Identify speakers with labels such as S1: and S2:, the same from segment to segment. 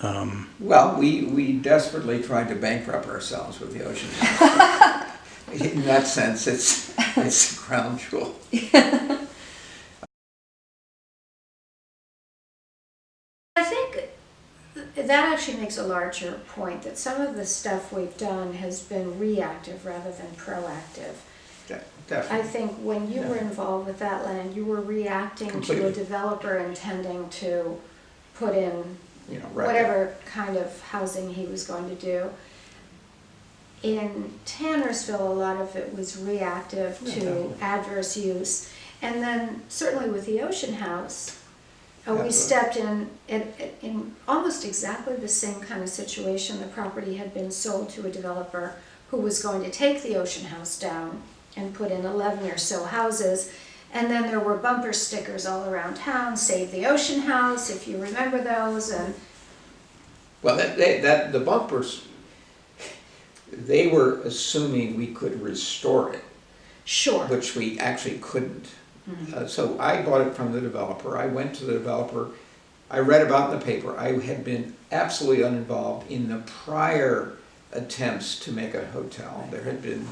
S1: Well, we desperately tried to bankrupt ourselves with the Ocean House. In that sense, it's a crown jewel.
S2: I think that actually makes a larger point, that some of the stuff we've done has been reactive rather than proactive.
S1: Definitely.
S2: I think when you were involved with that land, you were reacting to a developer intending to put in whatever kind of housing he was going to do. In Tannersville, a lot of it was reactive to adverse use. And then certainly with the Ocean House, we stepped in almost exactly the same kind of situation. The property had been sold to a developer who was going to take the Ocean House down and put in 11 or so houses. And then there were bumper stickers all around town, Save the Ocean House, if you remember those. And
S1: well, the bumpers, they were assuming we could restore it.
S2: Sure.
S1: Which we actually couldn't. So I bought it from the developer. I went to the developer. I read about it in the paper. I had been absolutely uninvolved in the prior attempts to make a hotel. There had been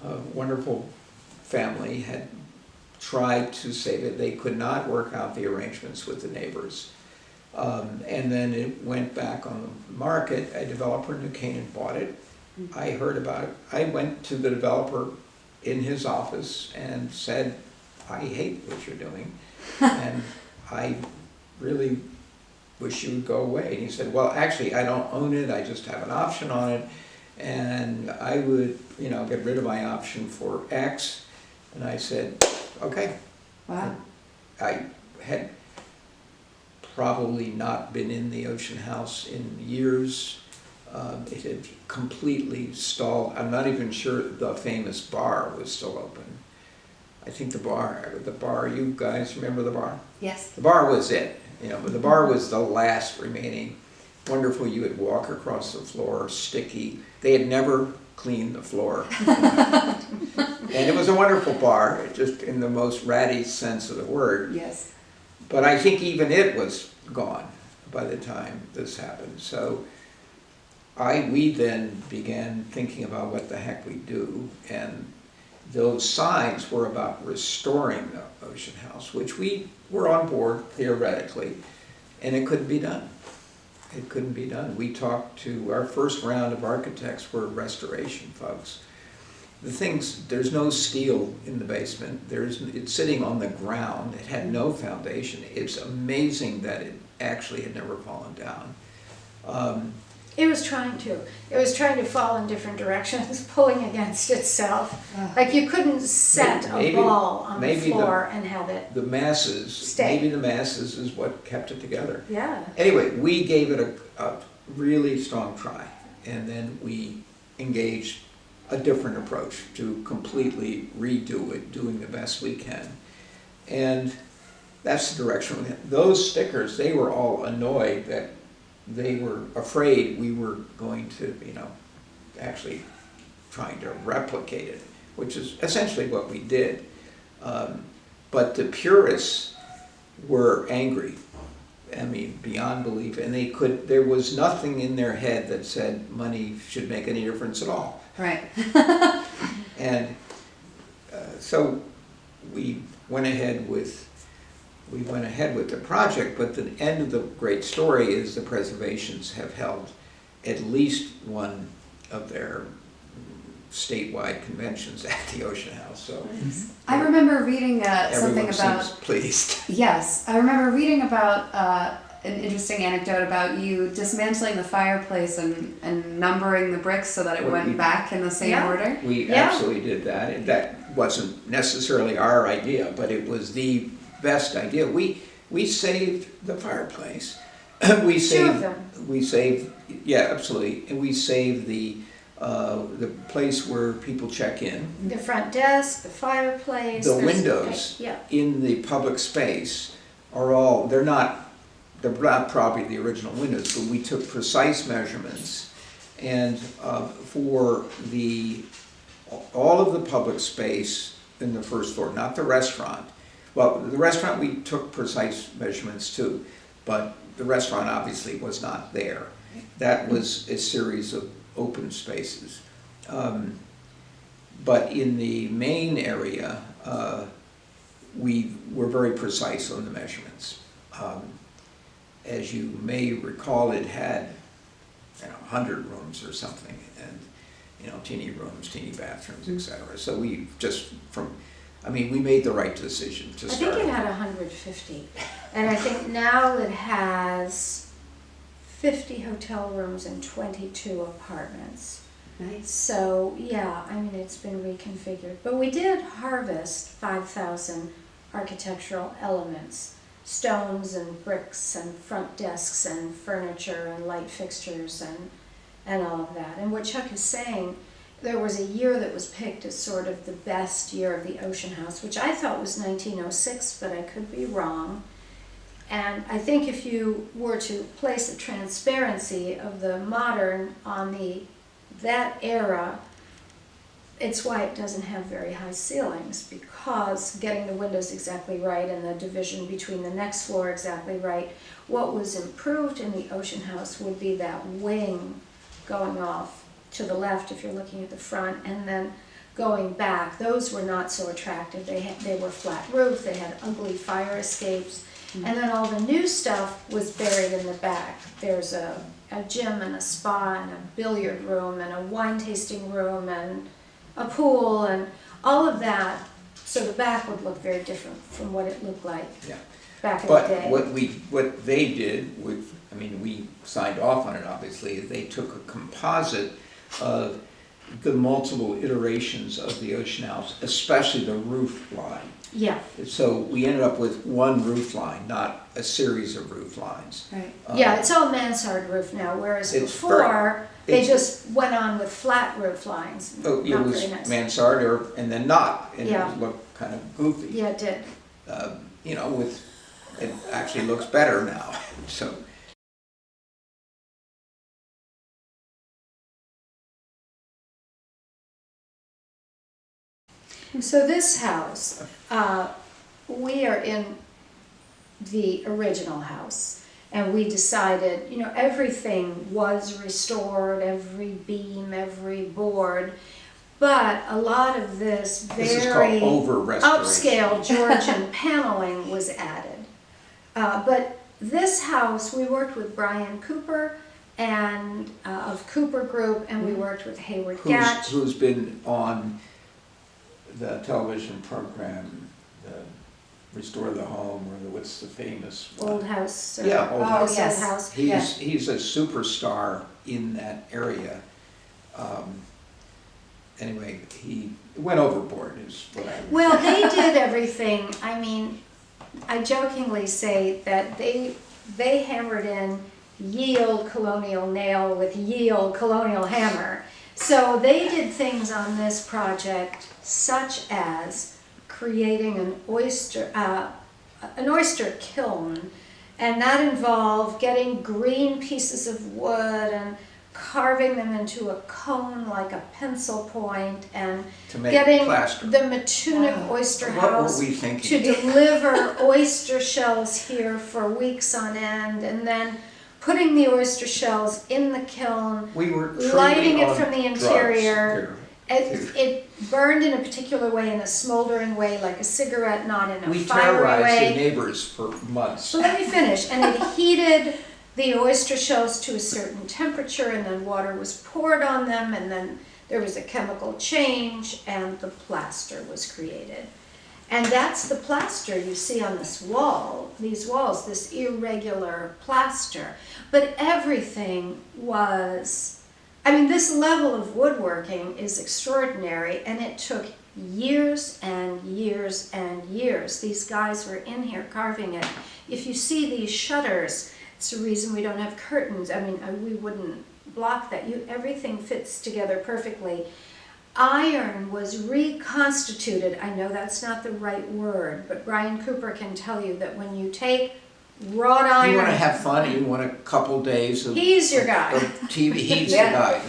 S1: a wonderful family had tried to save it. They could not work out the arrangements with the neighbors. And then it went back on the market. A developer in New Canaan bought it. I heard about it. I went to the developer in his office and said, I hate what you're doing, and I really wish you would go away. And he said, well, actually, I don't own it. I just have an option on it, and I would, get rid of my option for X. And I said, okay.
S3: Wow.
S1: I had probably not been in the Ocean House in years. It had completely stalled. I'm not even sure the famous bar was still open. I think the bar, you guys remember the bar?
S3: Yes.
S1: The bar was it, but the bar was the last remaining. Wonderful, you would walk across the floor, sticky. They had never cleaned the floor. And it was a wonderful bar, just in the most ratty sense of the word.
S3: Yes.
S1: But I think even it was gone by the time this happened. So we then began thinking about what the heck we do, and those signs were about restoring the Ocean House, which we were on board theoretically, and it couldn't be done. It couldn't be done. We talked to our first round of architects were restoration folks. The things, there's no steel in the basement. It's sitting on the ground. It had no foundation. It's amazing that it actually had never fallen down.
S2: it was trying to. It was trying to fall in different directions, pulling against itself. Like you couldn't set a ball on the floor and have it
S1: the masses,
S2: stay.
S1: Maybe the masses is what kept it together.
S2: Yeah.
S1: Anyway, we gave it a really strong try, and then we engaged a different approach to completely redo it, doing the best we can. And that's the direction we went. Those stickers, they were all annoyed that they were afraid we were going to, actually trying to replicate it, which is essentially what we did. But the purists were angry, beyond belief, and there was nothing in their head that said money should make any difference at all.
S3: Right.
S1: And so we went ahead with the project, but the end of the great story is the preservations have held at least one of their statewide conventions at the Ocean House. So
S3: I remember reading something
S1: everyone
S3: about.
S1: seems pleased.
S3: Yes, I remember reading about an interesting anecdote about you dismantling the fireplace and numbering the bricks so that it went back in the same order.
S1: We absolutely did that. And that wasn't necessarily our idea, but it was the best idea. We saved the fireplace. We saved yeah, absolutely, and we saved the place where people check in.
S2: The front desk, the fireplace.
S1: The windows in the public space are they're not probably the original windows, but we took precise measurements, and for all of the public space in the first floor, not the restaurant. Well, the restaurant we took precise measurements too, but the restaurant obviously was not there. That was a series of open spaces. But in the main area, we were very precise on the measurements. As you may recall, it had 100 rooms or something, and teeny rooms, teeny bathrooms, etc. So we just we made the right decision to start.
S2: I think it had 150, and I think now it has 50 hotel rooms and 22 apartments.
S3: Nice.
S2: So yeah, it's been reconfigured. But we did harvest 5,000 architectural elements, stones and bricks and front desks and furniture and light fixtures and all of that. And what Chuck is saying, there was a year that was picked as sort of the best year of the Ocean House, which I thought was 1906, but I could be wrong. And I think if you were to place a transparency of the modern on that era, it's why it doesn't have very high ceilings, because getting the windows exactly right and the division between the next floor exactly right. What was improved in the Ocean House would be that wing going off to the left if you're looking at the front, and then going back. Those were not so attractive. They were flat roof, they had ugly fire escapes, and then all the new stuff was buried in the back. There's a gym and a spa and a billiard room and a wine tasting room and a pool and all of that, so the back would look very different from what it looked like back in the day.
S1: But what they did, we signed off on it obviously, they took a composite of the multiple iterations of the Ocean House, especially the roof line.
S2: Yeah.
S1: So we ended up with one roof line, not a series of roof lines.
S2: Right. It's all mansard roof now, whereas before they just went on with flat roof lines.
S1: Oh, it was
S2: nice.
S1: mansard and then not, and it looked kind of goofy.
S2: Yeah, it did.
S1: It actually looks better now. So.
S2: So this house, we are in the original house, and we decided, everything was restored, every beam, every board, but a lot of this very upscale Georgian paneling was added. But this house, we worked with Brian Cooper and of Cooper Group, and we worked with Hayward Gatch.
S1: Who's been on the television program, Restore the Home, or what's the famous one?
S2: Old House.
S1: Old House.
S2: Yes. House.
S1: He's a superstar in that area. Anyway, he went overboard is what I would
S2: Well, they did everything. I jokingly say that they hammered in ye old colonial nail with ye old colonial hammer. So they did things on this project such as creating an oyster kiln, and that involved getting green pieces of wood and carving them into a cone like a pencil point, and getting the Matunic Oyster House to deliver oyster shells here for weeks on end, and then putting the oyster shells in the kiln, lighting it from the interior. It burned in a particular way, in a smoldering way, like a cigarette, not in a fiery way.
S1: We terrorized the neighbors for months.
S2: So let me finish. And it heated the oyster shells to a certain temperature, and then water was poured on them, and then there was a chemical change, and the plaster was created. And that's the plaster you see on this wall, these walls, this irregular plaster. But everything was, this level of woodworking is extraordinary, and it took years and years and years. These guys were in here carving it. If you see these shutters, it's the reason we don't have curtains. We wouldn't block that. Everything fits together perfectly. Iron was reconstituted. I know that's not the right word, but Brian Cooper can tell you that when you take wrought iron...
S1: You want to have fun, you want a couple days of...
S2: He's your guy.
S1: Of TV, he's the guy.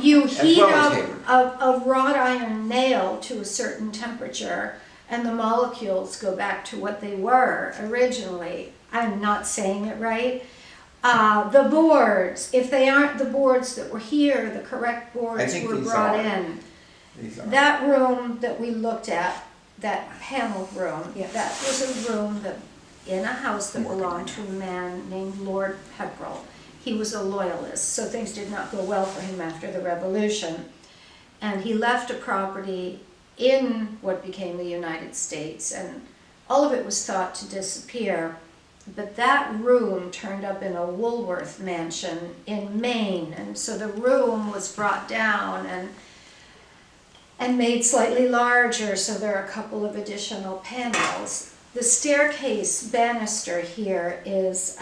S2: You heat up a wrought iron nail to a certain temperature, and the molecules go back to what they were originally. I'm not saying it right. The boards, if they aren't the boards that were here, the correct
S1: I
S2: boards
S1: think
S2: were
S1: these
S2: brought
S1: are.
S2: in.
S1: These are.
S2: That room that we looked at, that paneled room,
S3: Yes.
S2: that was a room that, in a house that belonged to a man named Lord Pepperell. He was a loyalist, so things did not go well for him after the Revolution. And he left a property in what became the United States, and all of it was thought to disappear. But that room turned up in a Woolworth mansion in Maine, and so the room was brought down and made slightly larger, so there are a couple of additional panels. The staircase banister here is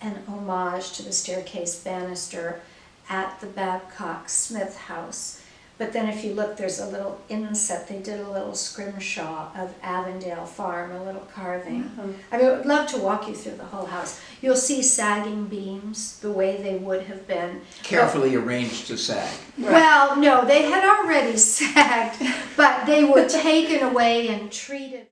S2: an homage to the staircase banister at the Babcock Smith house. But then if you look, there's a little inset. They did a little scrimshaw of Avondale Farm, a little carving. I mean, I would love to walk you through the whole house. You'll see sagging beams the way they would have been.
S1: Carefully arranged to sag.
S2: Well, no, they had already sagged, but they were taken away and treated.